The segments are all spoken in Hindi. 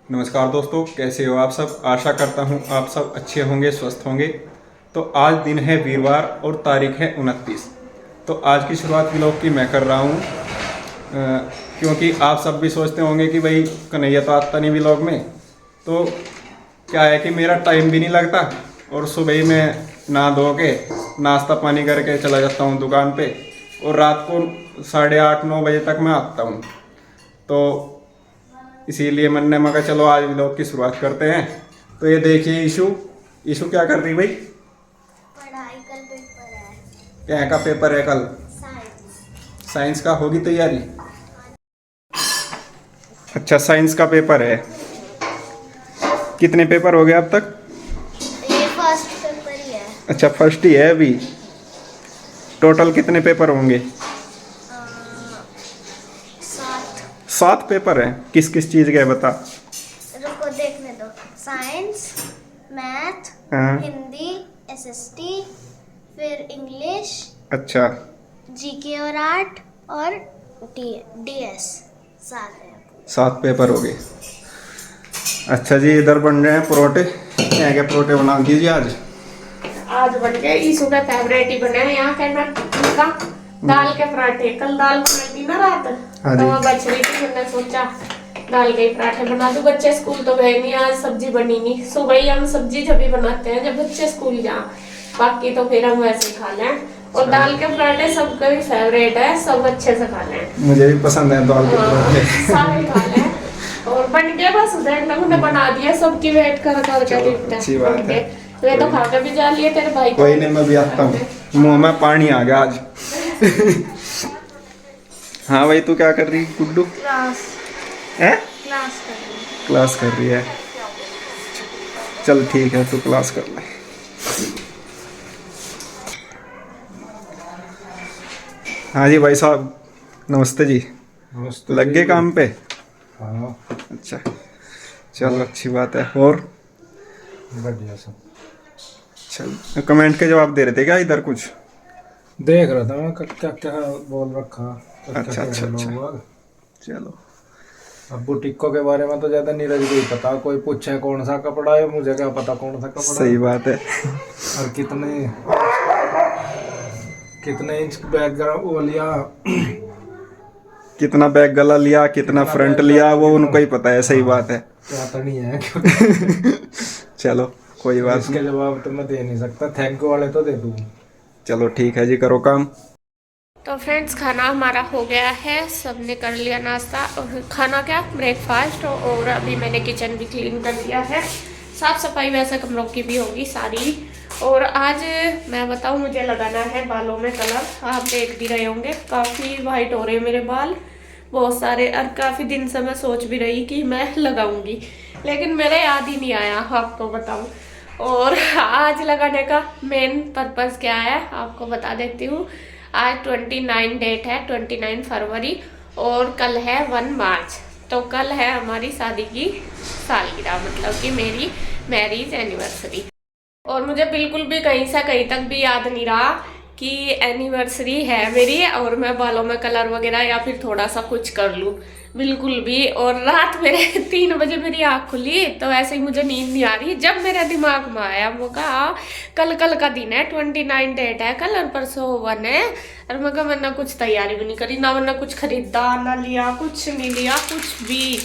नमस्कार दोस्तों, कैसे हो आप सब। आशा करता हूँ आप सब अच्छे होंगे, स्वस्थ होंगे। तो आज दिन है वीरवार और तारीख है 29। तो आज की शुरुआत व्लॉग की मैं कर रहा हूँ, क्योंकि आप सब भी सोचते होंगे कि भाई कन्हैया तो आता नहीं व्लॉग में। तो क्या है कि मेरा टाइम भी नहीं लगता और सुबह ही मैं नहा धो के नाश्ता पानी करके चला जाता हूँ दुकान पे और रात को 8:30-9 बजे तक मैं आता हूँ। तो इसीलिए मैंने मगा चलो आज व्लॉग की शुरुआत करते हैं। तो ये देखिए ईशु ईशु क्या कर रही भाई। पढ़ाई कल पेपर है। क्या का पेपर है कल? साइंस। साइंस का होगी तैयारी? अच्छा, साइंस का पेपर है। कितने पेपर हो गए अब तक? ये फर्स्ट पेपर ही है। अच्छा, फर्स्ट ही है अभी। टोटल कितने पेपर होंगे? 7। 7 पेपर है। किस किस चीज़ के है बता। रुको देखने दो। साइंस, मैथ, हाँ। हिंदी, एसएसटी, फिर इंग्लिश, अच्छा, जीके और आर्ट और डीएस। 7 है। 7 पेपर हो गए। अच्छा जी, इधर बन रहे हैं परोठे। क्या क्या परोठे बना दीजिए आज। आज बन गए ईशु का फेवरेट ही बने हैं यहाँ कहना का दाल के पराठे। कल दाल बनाई थी ना रात, हाँ तो जी। वो बच रही थी। मैंने सोचा दाल के ही पराठे बना दूं। बच्चे स्कूल तो गए नहीं, आज सब्जी बनी नहीं। सुबह ही हम सब्जी जब भी बनाते हैं जब बच्चे स्कूल जाए, बाकी तो फिर हम वैसे ही खा लें। और दाल के पराठे सबका भी फेवरेट है, सब अच्छे से खा लें। मुझे भी पसंद है दाल के परोठे। सारे खा लें। और बन गया बस, उधर लोगों ने बना दिया, सबकी वेट कर कर के देखते हैं। अच्छी बात बन है। गए। वे तो खा के भी जा लिए तेरे भाई को। कोई नहीं, मैं भी आता हूँ। मुंह में पानी आ गया आज। हाँ भाई, तू क्या कर रही गुड्डू? क्लास है? क्लास कर रही हूँ। क्लास कर रही है। चल ठीक है, तू क्लास कर ले। हाँ जी भाई साहब, नमस्ते जी। नमस्ते लग गए जी। काम पे? हाँ, अच्छा, चलो अच्छी बात है। और बढ़िया सब। चल, कमेंट के जवाब दे रहे थे क्या इधर कुछ? देख रहा था मैं क्या क्या बोल रखा। अच्छा, अच्छा, अच्छा। हुआ। चलो। अब बुटीकों के बारे में तो ज्यादा नीरज को ही पता। कोई पूछे कौन सा कपड़ा है, मुझे क्या पता कौन सा कपड़ा सही है बात है। और कितने कितने इंच बैकग्राउंड वो लिया। कितना बैक गला लिया, कितना कितना फ्रंट बैक लिया, गला वो कितना। उनको ही पता है। सही हाँ, बात है। क्या तो नहीं है। चलो कोई बात इसके नहीं। जवाब तो मैं दे नहीं सकता, थैंक यू वाले तो दे दूँ। चलो ठीक है जी, करो काम। तो फ्रेंड्स, खाना हमारा हो गया है, सबने कर लिया नाश्ता। और खाना क्या, ब्रेकफास्ट। और अभी मैंने किचन भी क्लीन कर दिया है। साफ़ सफाई वैसे कमरों की भी होगी सारी। और आज मैं बताऊं, मुझे लगाना है बालों में कलर। आप देख भी रहे होंगे काफ़ी वाइट हो रहे हैं मेरे बाल, बहुत सारे। और काफ़ी दिन से मैं सोच भी रही कि मैं लगाऊंगी, लेकिन मेरे याद ही नहीं आया आपको बताऊं। और आज लगाने का मेन पर्पज़ क्या है आपको बता देती हूँ। आज 29 डेट है, 29 फरवरी, और कल है 1 मार्च। तो कल है हमारी शादी की सालगिरह, मतलब कि मेरी मैरिज एनिवर्सरी। और मुझे बिल्कुल भी कहीं से कहीं तक भी याद नहीं रहा कि एनिवर्सरी है मेरी और मैं बालों में कलर वगैरह या फिर थोड़ा सा कुछ कर लूँ, बिल्कुल भी। और रात मेरे 3 बजे मेरी आँख खुली, तो ऐसे ही मुझे नींद नहीं आ रही। जब मेरे दिमाग में आया, वो कहा कल का दिन है, 29 डेट है कल, और परसों 1 है। और मैं कहा मैंने कुछ तैयारी भी नहीं करी, ना मैंने कुछ खरीदा, ना लिया, कुछ नहीं लिया, कुछ भी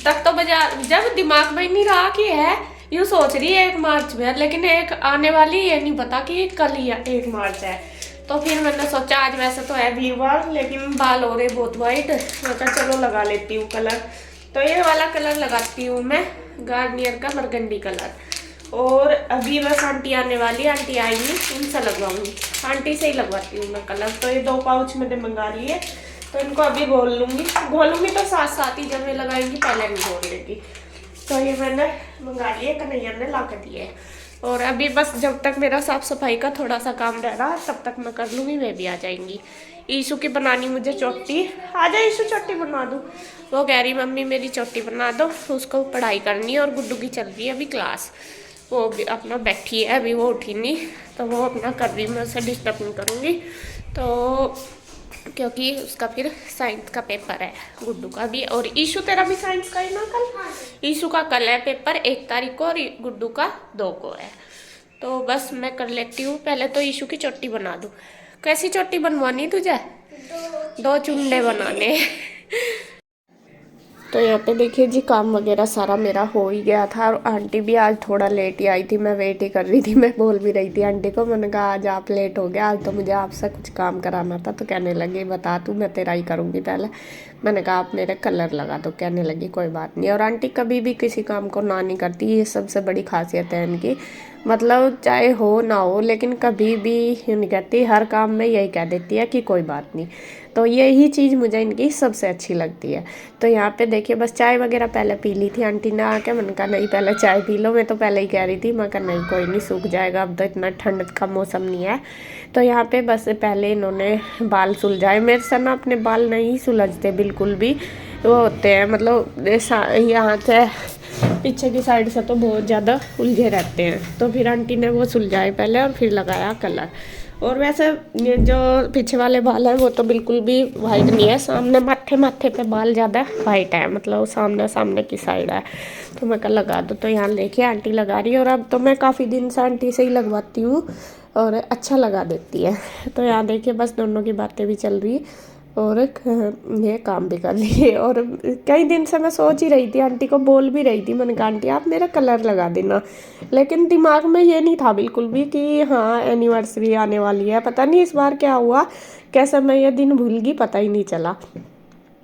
तक। तो बाजार जब दिमाग में ही नहीं रहा कि है, यूँ सोच रही है 1 मार्च में, लेकिन एक आने वाली ये नहीं पता कि कल ही 1 मार्च है। तो फिर मैंने सोचा आज वैसे तो है वीरवार, लेकिन बाल हो रहे बहुत वाइट, मैं कहा चलो लगा लेती हूँ कलर। तो ये वाला कलर लगाती हूँ मैं, गार्नियर का बरगंडी कलर। और अभी बस आंटी आने वाली, आंटी आएंगी, उनसे लगवाऊंगी। आंटी से ही लगवाती हूँ मैं कलर। तो ये 2 पाउच मैंने मंगा लिए, तो इनको अभी घोलूंगी तो साथ साथ ही जब ये लगाएंगी, पहले नहीं घोल लेगी। तो ये मैंने मंगा लिए, कन्हैया ने ला कर दिए। और अभी बस जब तक मेरा साफ़ सफाई का थोड़ा सा काम रह रहा तब तक मैं कर लूँगी, वे भी आ जाएंगी। ईशु की बनानी मुझे चोटी, आ जा ईशु चोटी बना दूँ। वो कह रही मम्मी मेरी चोटी बना दो, उसको पढ़ाई करनी है। और गुड्डू की चल रही है अभी क्लास, वो भी अपना बैठी है, अभी वो उठी नहीं, तो वो अपना कर रही, मैं उसे डिस्टर्ब नहीं करूँगी। तो क्योंकि उसका फिर साइंस का पेपर है, गुड्डू का भी। और ईशु तेरा भी साइंस का है ना कल? ईशु का कल है पेपर 1 तारीख को और गुड्डू का 2 को है। तो बस मैं कर लेती हूँ, पहले तो ईशु की चोटी बना दूँ। कैसी चोटी बनवानी तुझे? 2 चुंडे बनाने। तो यहाँ पे देखिए जी, काम वगैरह सारा मेरा हो ही गया था और आंटी भी आज थोड़ा लेट ही आई थी। मैं वेट ही कर रही थी, मैं बोल भी रही थी आंटी को, मैंने कहा आज आप लेट हो गया, आज तो मुझे आपसे कुछ काम कराना था। तो कहने लगी बता तू, मैं तेरा ही करूँगी पहले। मैंने कहा आप मेरे कलर लगा दो। कहने लगी कोई बात नहीं। और आंटी कभी भी किसी काम को ना नहीं करती, ये सबसे बड़ी खासियत है इनकी। मतलब चाहे हो ना हो, लेकिन कभी भी नहीं कहती, हर काम में यही कह देती है कि कोई बात नहीं। तो यही चीज़ मुझे इनकी सबसे अच्छी लगती है। तो यहाँ पे देखिए बस चाय वगैरह पहले पी ली थी आंटी ने आके। मैंने कहा नहीं पहले चाय पी लो, मैं तो पहले ही कह रही थी, मैं कहा नहीं कोई नहीं, सूख जाएगा, अब तो इतना ठंड का मौसम नहीं है। तो यहाँ पे बस पहले इन्होंने बाल सुलझाए। मेरे से ना अपने बाल नहीं सुलझते बिल्कुल भी, वो होते हैं मतलब यहाँ से पीछे की साइड से तो बहुत ज़्यादा उलझे रहते हैं। तो फिर आंटी ने वो सुलझाए पहले और फिर लगाया कलर। और वैसे ये जो पीछे वाले बाल हैं वो तो बिल्कुल भी वाइट नहीं है, सामने माथे पे बाल ज़्यादा वाइट है, मतलब सामने की साइड है। तो मैं कल लगा दूँ। तो यहाँ देखिए आंटी लगा रही है और अब तो मैं काफ़ी दिन से आंटी से ही लगवाती हूँ और अच्छा लगा देती है। तो यहाँ देखिए बस दोनों की बातें भी चल रही और ये काम भी कर लिए। और कई दिन से मैं सोच ही रही थी, आंटी को बोल भी रही थी, मैंने कहा आंटी आप मेरा कलर लगा देना, लेकिन दिमाग में ये नहीं था बिल्कुल भी कि हाँ एनिवर्सरी आने वाली है। पता नहीं इस बार क्या हुआ, कैसे मैं ये दिन भूल गई, पता ही नहीं चला।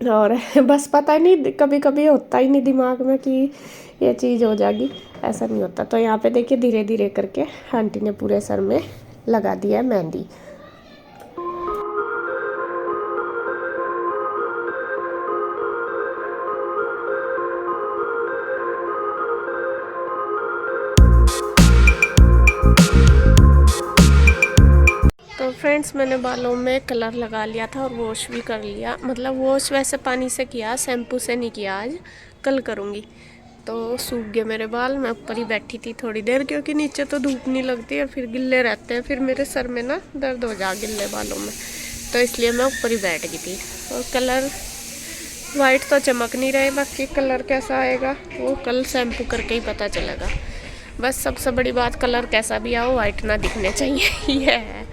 और बस पता ही नहीं, कभी कभी होता ही नहीं दिमाग में कि ये चीज़ हो जाएगी, ऐसा नहीं होता। तो यहाँ पे देखिए धीरे धीरे करके आंटी ने पूरे सर में लगा दिया मेहंदी। तो फ्रेंड्स मैंने बालों में कलर लगा लिया था और वॉश भी कर लिया। मतलब वॉश वैसे पानी से किया, शैम्पू से नहीं किया, आज कल करूँगी। तो सूख गए मेरे बाल। मैं ऊपर ही बैठी थी थोड़ी देर, क्योंकि नीचे तो धूप नहीं लगती और फिर गिल्ले रहते हैं, फिर मेरे सर में ना दर्द हो जा गिल्ले बालों में, तो इसलिए मैं ऊपर ही बैठ गई थी। और कलर वाइट तो चमक नहीं रहे, बाकी कलर कैसा आएगा वो कल शैम्पू करके ही पता चलेगा। बस सबसे बड़ी बात कलर कैसा भी आओ वाइट ना दिखने चाहिए, ये है।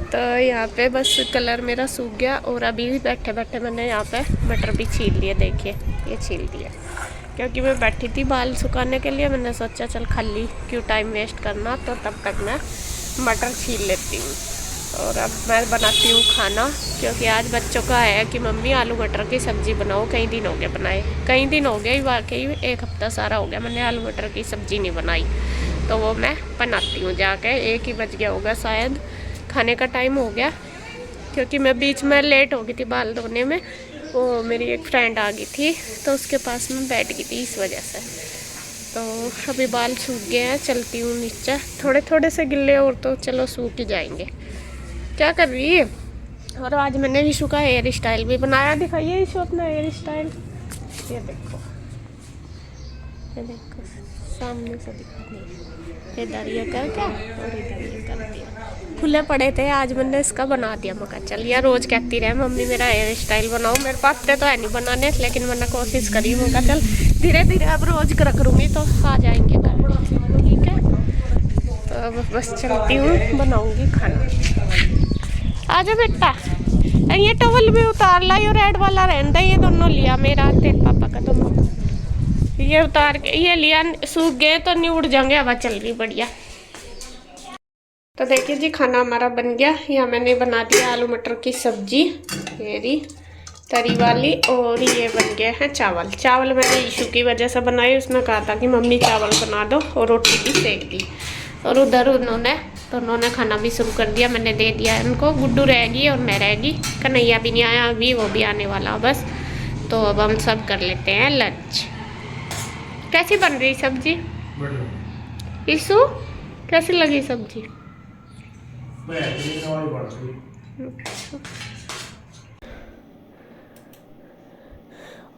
तो यहाँ पे बस कलर मेरा सूख गया और अभी बैठे बैठे मैंने यहाँ पे मटर भी छील लिए। देखिए ये छील दिया, क्योंकि मैं बैठी थी बाल सुखाने के लिए। मैंने सोचा चल खाली क्यों टाइम वेस्ट करना, तो तब तक मैं मटर छील लेती हूँ। और अब मैं बनाती हूँ खाना, क्योंकि आज बच्चों का है कि मम्मी आलू मटर की सब्ज़ी बनाओ। कई दिन हो गए बनाए, कई दिन हो गए वाकई, 1 हफ्ता सारा हो गया मैंने आलू मटर की सब्ज़ी नहीं बनाई। तो वो मैं बनाती हूँ जाके। 1 ही बज गया होगा शायद, खाने का टाइम हो गया, क्योंकि मैं बीच में लेट हो गई थी बाल धोने में। वो मेरी एक फ्रेंड आ गई थी तो उसके पास में बैठ गई थी, इस वजह से। तो अभी बाल सूख गए हैं, चलती हूँ नीचे। थोड़े थोड़े से गिल्ले और तो चलो सूख ही जाएंगे। क्या कर रही है? और आज मैंने ईशु का हेयर स्टाइल भी बनाया। दिखाइए ईशु अपना हेयर स्टाइल। ये देखो, ये देखो सामने से दिखानी, इधर ये कर क्या और इधर ये कर दिया। खुले पड़े थे, आज मैंने इसका बना दिया। मैं कहा चल यार, रोज़ कहती रहे मम्मी मेरा हेयर स्टाइल बनाओ। मेरे पास तो है नहीं बनाने, लेकिन मैंने कोशिश करी। मैं कहा चल धीरे धीरे अब रोज़ करूँगी तो आ जाएंगे कर, ठीक है। तो अब बस चलती हूँ, बनाऊँगी खाना। आजा बेटा, ये टॉवल भी उतार ला, ये रेड वाला रहता है, ये दोनों लिया मेरा तेरे पापा का दोनों। ये उतार के ये लिया, सूख गए तो नहीं उड़ जाएंगे, हवा चल रही बढ़िया। तो देखिए जी खाना हमारा बन गया। यहाँ मैंने बना दिया आलू मटर की सब्जी, मेरी तरी वाली, और ये बन गए हैं चावल। चावल मैंने ईशू की वजह से बनाए, उसने कहा था कि मम्मी चावल बना दो, और रोटी भी सेक दी। और उधर उन्होंने खाना भी शुरू कर दिया, मैंने दे दिया उनको। गुड्डू रहेगी और मैं रहेगी, कन्हैया भी नहीं आया अभी, वो भी आने वाला बस। तो अब हम सब कर लेते हैं लंच। कैसी बन रही सब्जी ईशु, कैसी लगी सब्जी?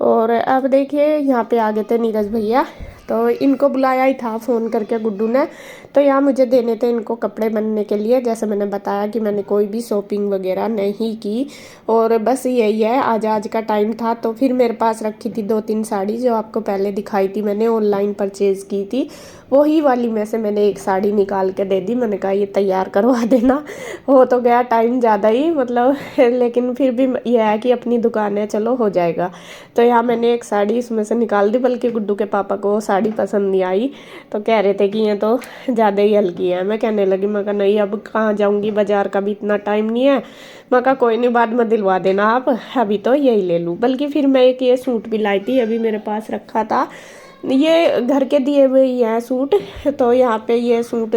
और अब देखिए यहाँ पे आ गए थे नीरज भैया, तो इनको बुलाया ही था फ़ोन करके गुड्डू ने। तो यहाँ मुझे देने थे इनको कपड़े बनने के लिए। जैसे मैंने बताया कि मैंने कोई भी शॉपिंग वगैरह नहीं की और बस यही है, आज का टाइम था। तो फिर मेरे पास रखी थी 2-3 साड़ी जो आपको पहले दिखाई थी, मैंने ऑनलाइन परचेज़ की थी। वही वाली में से मैंने एक साड़ी निकाल के दे दी। मैंने कहा ये तैयार करवा देना। हो तो गया टाइम ज़्यादा ही मतलब, लेकिन फिर भी यह है कि अपनी दुकान है, चलो हो जाएगा। तो यहाँ मैंने एक साड़ी इसमें से निकाल दी, बल्कि गुड्डू के पापा को वो साड़ी पसंद नहीं आई। तो कह रहे थे कि ये तो ज़्यादा ही हल्की है। मैं कहने लगी, मैं कहा नहीं अब कहाँ जाऊँगी, बाज़ार का भी इतना टाइम नहीं है। मैं कहा कोई नहीं, बाद में दिलवा देना आप, अभी तो यही ले लूँ। बल्कि फिर मैं एक ये सूट भी लाई थी, अभी मेरे पास रखा था। ये घर के दिए हुए ही हैं सूट। तो यहाँ पे ये सूट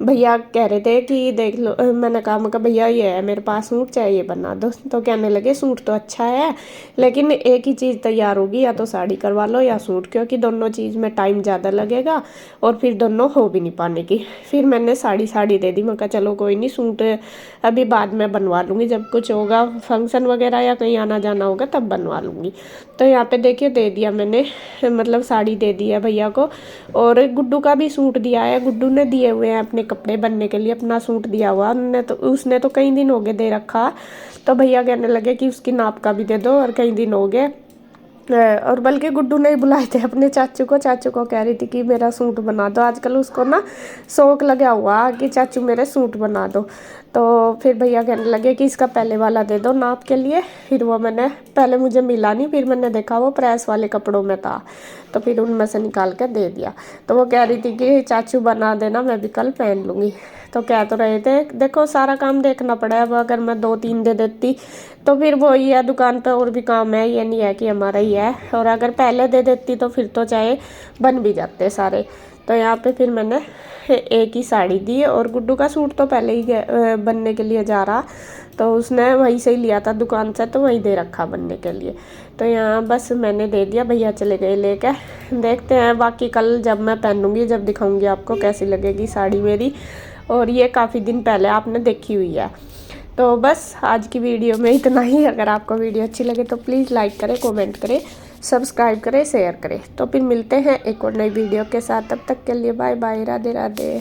भैया कह रहे थे कि देख लो। मैंने कहा भैया ये है मेरे पास सूट, चाहिए बना दो। तो कहने लगे सूट तो अच्छा है, लेकिन एक ही चीज़ तैयार होगी, या तो साड़ी करवा लो या सूट, क्योंकि दोनों चीज़ में टाइम ज़्यादा लगेगा और फिर दोनों हो भी नहीं पाने की। फिर मैंने साड़ी दे दी। मैं कहा चलो कोई नहीं, सूट अभी बाद में बनवा लूँगी, जब कुछ होगा फंक्शन वगैरह या कहीं आना जाना होगा तब बनवा लूँगी। तो यहाँ पे देखिए दे दिया मैंने, मतलब साड़ी दे दी है भैया को। और गुड्डू का भी सूट दिया है, गुड्डू ने दिए हुए हैं अपने कपड़े बनने के लिए, अपना सूट दिया हुआ उसने तो कई दिन हो गए दे रखा। तो भैया कहने लगे कि उसकी नाप का भी दे दो, और कई दिन हो गए। और बल्कि गुड्डू ने ही बुलाए थे अपने चाचू को कह रही थी कि मेरा सूट बना दो। आजकल उसको ना शौक लगा हुआ कि चाचू मेरे सूट बना दो। तो फिर भैया कहने लगे कि इसका पहले वाला दे दो नाप के लिए। फिर वो मैंने पहले, मुझे मिला नहीं, फिर मैंने देखा वो प्रेस वाले कपड़ों में था, तो फिर उनमें से निकाल कर दे दिया। तो वो कह रही थी कि चाचू बना देना, मैं भी कल पहन लूँगी। तो कह तो रहे थे, देखो सारा काम देखना पड़ा है। अब अगर मैं 2-3 दे देती तो फिर वो ही है, दुकान पे और भी काम है, ये नहीं है कि हमारा ही है। और अगर पहले दे देती तो फिर तो चाहे बन भी जाते सारे। तो यहाँ पे फिर मैंने एक ही साड़ी दी। और गुड्डू का सूट तो पहले ही बनने के लिए जा रहा, तो उसने वहीं से ही लिया था दुकान से, तो वहीं दे रखा बनने के लिए। तो यहाँ बस मैंने दे दिया, भैया चले गए लेकर। देखते हैं बाकी कल जब मैं पहनूंगी, जब दिखाऊंगी आपको कैसी लगेगी साड़ी मेरी। और ये काफ़ी दिन पहले आपने देखी हुई है। तो बस आज की वीडियो में इतना ही। अगर आपको वीडियो अच्छी लगे तो प्लीज़ लाइक करें, कमेंट करें, सब्सक्राइब करें, शेयर करें। तो फिर मिलते हैं एक और नई वीडियो के साथ। तब तक के लिए बाय बाय, राधे राधे।